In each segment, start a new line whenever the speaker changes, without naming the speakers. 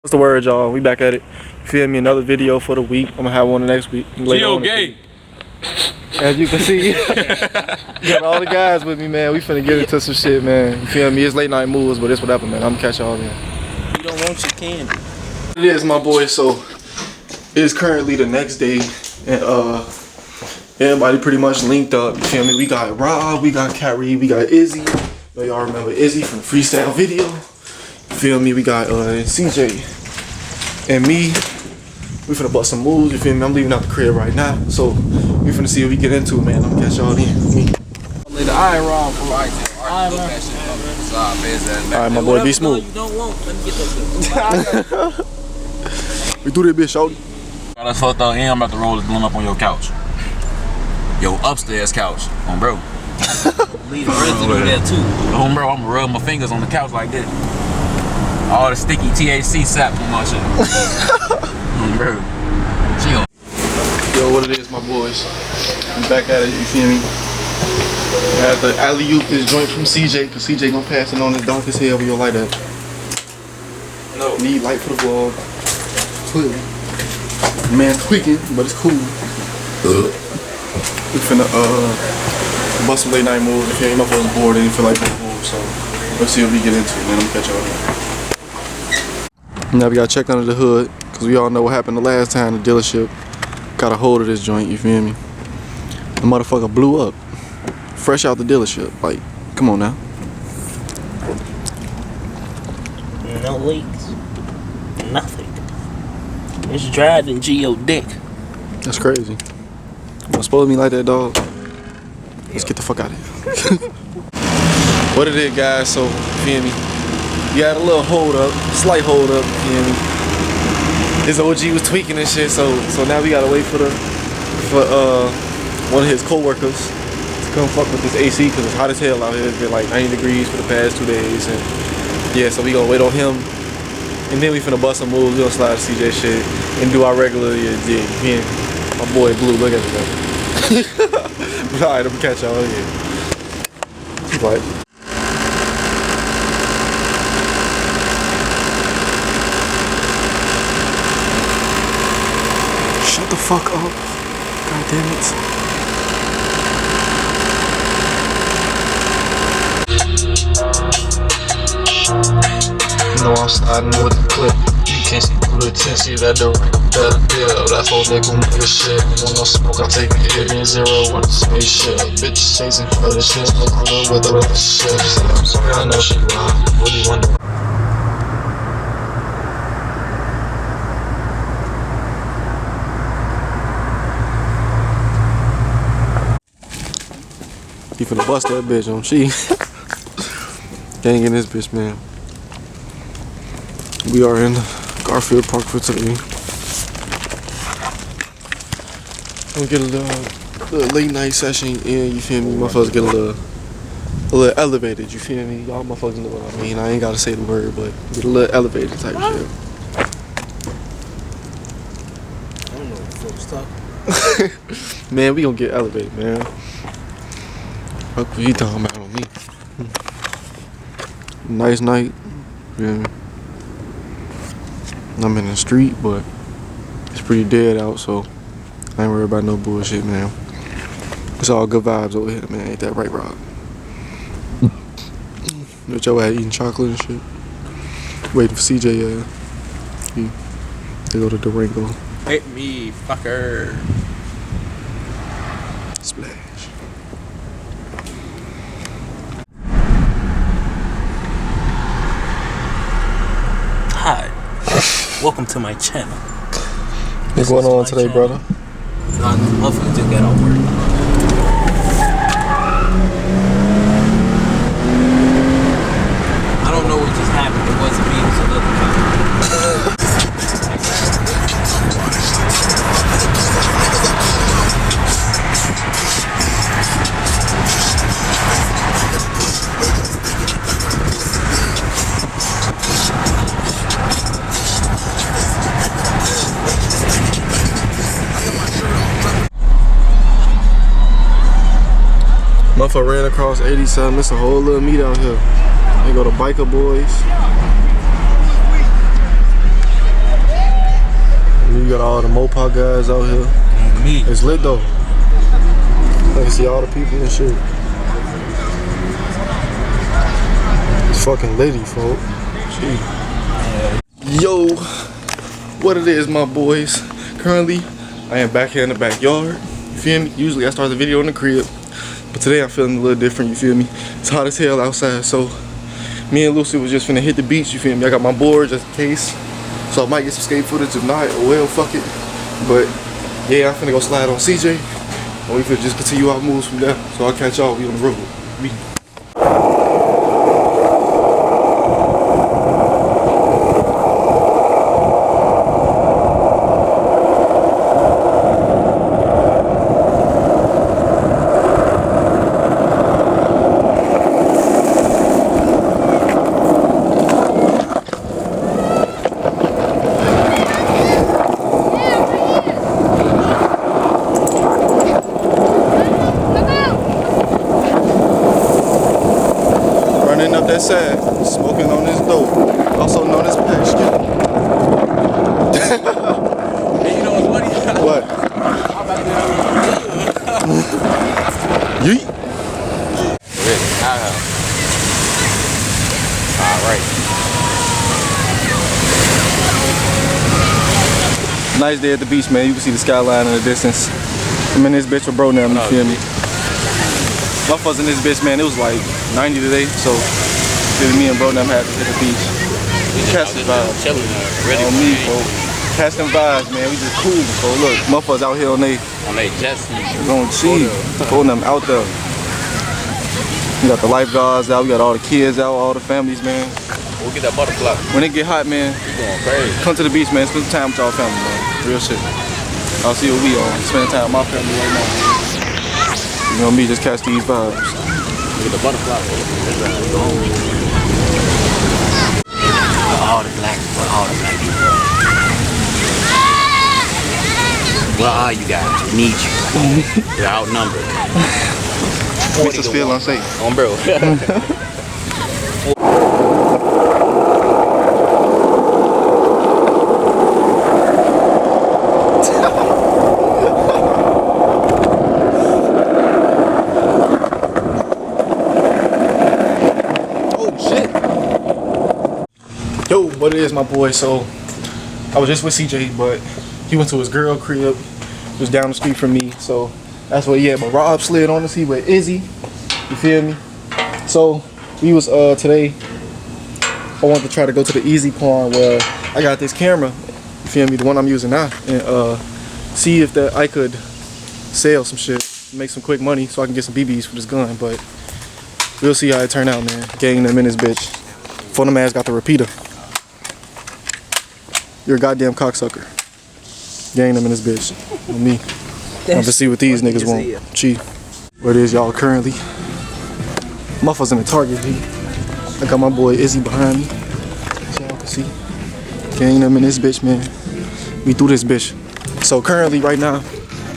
What's the word, y'all? We back at it. Feel me? Another video for the week. I'm gonna have one the next week.
Geo gay.
As you can see, got all the guys with me, man. We finna get into some shit, man. You feel me? It's late night moves, but it's whatever, man. I'm gonna catch y'all in.
You don't want your candy.
It is, my boy. So it's currently the next day, and everybody pretty much linked up. You feel me? We got Rob, we got Kyrie, we got Izzy. Y'all remember Izzy from the freestyle video? You feel me? We got CJ and me. We finna bust some moves. You feel me? I'm leaving out the crib right now, so we finna see what we get into, man. I'm gonna catch y'all in.
Lay the iron wrong for right.
Alright, my boy, be smooth.
You don't want. Let me get that.
We do that bitch, shorty.
That's fucked up. And I'm about to roll this blunt up on your couch. Yo, upstairs couch. Bro.
Leave the residue there too.
Bro, I'm gonna rub my fingers on the couch like this. All the sticky THC sap from my shit. Bro. She gon'
Yo, what it is, my boys. I'm back at it, you feel me? I had the alley-oop this joint from CJ, cause CJ gonna pass it on his dark as hell with your light up. No. Need light for the vlog. Clearly. Man tweaking, but it's cool. We finna bust some late night moves. If you ain't my phone bored, they didn't feel like that move, so let's see what we get into, man. I'm gonna catch y'all. Now we gotta check under the hood, cause we all know what happened the last time the dealership got a hold of this joint, you feel me? The motherfucker blew up. Fresh out the dealership. Like, come on now.
No leaks. Nothing. It's driving Geo dick.
That's crazy. Don't spoil me like that, dog. Let's get the fuck out of here. What it is, guys, so, you feel me? You had a little hold up, slight hold up, you feel me? His OG was tweaking and shit, so now we gotta wait for one of his co-workers to come fuck with this AC, cause it's hot as hell out here. It's been like 90 degrees for the past 2 days, and yeah, so we gonna wait on him, and then we finna bust some moves. We gonna slide the CJ shit and do our regular dig. You feel me? My boy Blue, look at me. But alright, I'm gonna catch y'all again. Right. Shut the fuck up. God damn it.
You know I'm sliding with the clip. You can't see through the tent, see that the ring better deal. That whole nigga nigga shit. When no smoke, I take it hit me 0 with the space shit. Bitches chasing for the shit. Look on the with the shit. I'm sorry, I know she lying. What do you want?
He finna bust that bitch on she. Gang in this bitch, man. We are in Garfield Park for today. We'll get a little late night session in, you feel me? Motherfuckers get a little elevated, you feel me? Y'all motherfuckers know what I mean. I ain't gotta say the word, but get a little elevated type shit.
I don't know what folks talking.
Man, we gonna get elevated, man. Fuck what you talking about on me? Nice night. Yeah. I'm in the street, but it's pretty dead out, so I ain't worried about no bullshit, man. It's all good vibes over here, man. Ain't that right, Rob? But your ass eating chocolate and shit. Waiting for CJ, to go to Durango.
Hit me, fucker.
Splash.
Hi. Welcome to my channel.
What's going on today, brother?
Motherfucker just got off work. I don't know what just happened. It wasn't me. It was another guy.
Motherfucker ran across 87. It's a whole little meet out here. They go to Biker Boys. You got all the Mopar guys out here.
Me.
It's lit though. I can see all the people and shit. It's fucking litty, folk. Gee. Yo, what it is, my boys. Currently, I am back here in the backyard. You feel me? Usually I start the video in the crib, but today I'm feeling a little different. You feel me? It's hot as hell outside, so me and Lucy was just finna hit the beach. You feel me? I got my board just in case, so I might get some skate footage. If not, well, fuck it. But yeah, I'm finna go slide on CJ, and we finna just continue our moves from there. So I'll catch y'all. We on the road. Up that side, smoking on this dope, also known as patch.
Hey, you know what's funny?
What? Yeet.
Alright.
Nice day at the beach, man. You can see the skyline in the distance. I'm in this bitch with bro now, you feel me? Motherfuckers in this bitch, man, it was like 90 today, so me and bro them had to hit the beach. Casting vibes. On me, bro. Casting vibes, man. We just cool, bro. Look, motherfuckers out here on they
jet skis.
Going cheap. Pulling them out there. We got the lifeguards out, we got all the kids out, all the families, man.
We'll get that butterfly.
When it get hot, man,
Going crazy.
come to the beach, man. Spend some time with y'all family, man. Real shit. I'll see what we on. Spending time with my family right now. You know me, just catch these vibes.
Get the butterfly.
All the black people. Where are you guys? We need you. You're outnumbered.
Makes us feel unsafe.
On bro.
Yo, what it is, my boy? So I was just with CJ, but he went to his girl crib. It was down the street from me, so that's where he at. But Rob slid on to see with Izzy. You feel me? So we was today. I wanted to try to go to the Easy Pond where I got this camera. You feel me? The one I'm using now, and see if that I could sell some shit, make some quick money, so I can get some BBs for this gun. But we'll see how it turn out, man. Gang them in this bitch. Phone them ass got the repeater. You're a goddamn cocksucker. Gang them in this bitch. With me. I'm to see what these niggas want. Gee. Where it is, y'all, currently. Motherfuckers in the Target, G. I got my boy Izzy behind me. As y'all can see. Gang them in this bitch, man. We through this bitch. So currently, right now,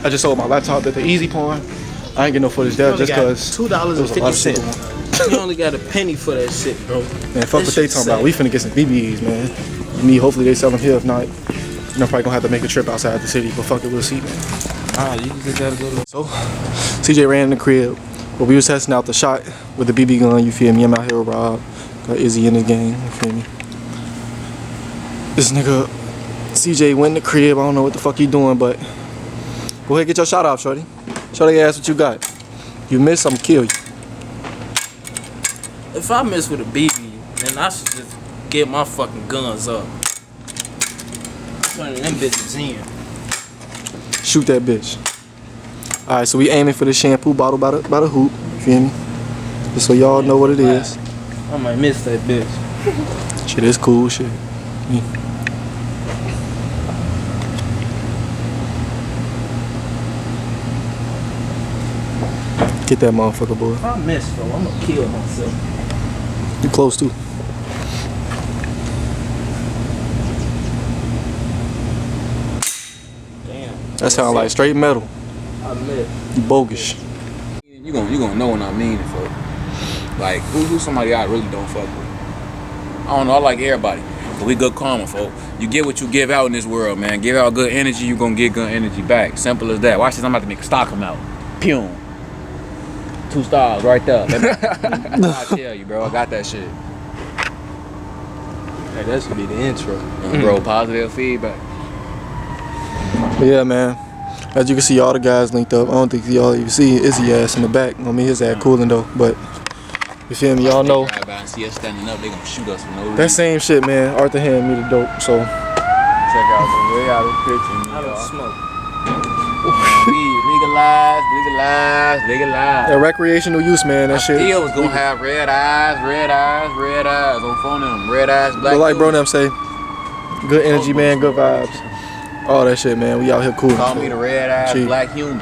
I just sold my laptop at the Easy Pond. I ain't get no footage there just cause
$2.50. You only got a penny for that shit, bro.
Man, fuck what they talking about. We finna get some BBs, man. Me, hopefully they sell them here. If not, I'm probably gonna have to make a trip outside the city. But fuck it, we'll see, man.
You just gotta go to.
So, CJ ran in the crib, but we was testing out the shot with the BB gun. You feel me? I'm out here with Rob. Got Izzy in the game. You feel me? This nigga, CJ went in the crib. I don't know what the fuck he doing, but go ahead, get your shot off, shorty. Show their ass what you got. You miss, I'm kill you.
If I miss with a BB, then I should just get my fucking guns up. Turning them bitches in.
Shoot that bitch. Alright, so we aiming for the shampoo bottle by the hoop. You feel me? Just so y'all know what it is.
I might miss that bitch.
Shit, it's cool shit. Get that motherfucker, boy.
If I miss, bro, I'm gonna kill myself.
You close too.
Damn.
That sound like straight metal.
I miss.
You bogus.
You gonna know when I mean it, for like who's somebody I really don't fuck with. I don't know. I like everybody. We good karma, folks. You get what you give out in this world, man. Give out good energy, you gonna get good energy back. Simple as that. Watch this, I'm about to make a stock come out. Pew. 2 stars right there. I tell you, bro, I got that shit.
Hey, that should be the intro.
Bro, positive feedback.
Yeah, man. As you can see, all the guys linked up. I don't think y'all even see Izzy ass in the back. I mean, his ass cooling though, but you feel me? Y'all know.
Drive by and see us standing up, they gonna shoot us for no reason.
That same shit, man. Arthur hand me the dope, so.
Check out the way out of the picture.
I don't smoke.
Legalize.
That recreational use, man. That shit.
Still was gonna have red eyes on phone them. Red eyes, black.
But like bro
dudes.
them say, good energy, man. Good vibes. All that shit, man. We out here cool.
Call me the red eyes
Cheap.
black human.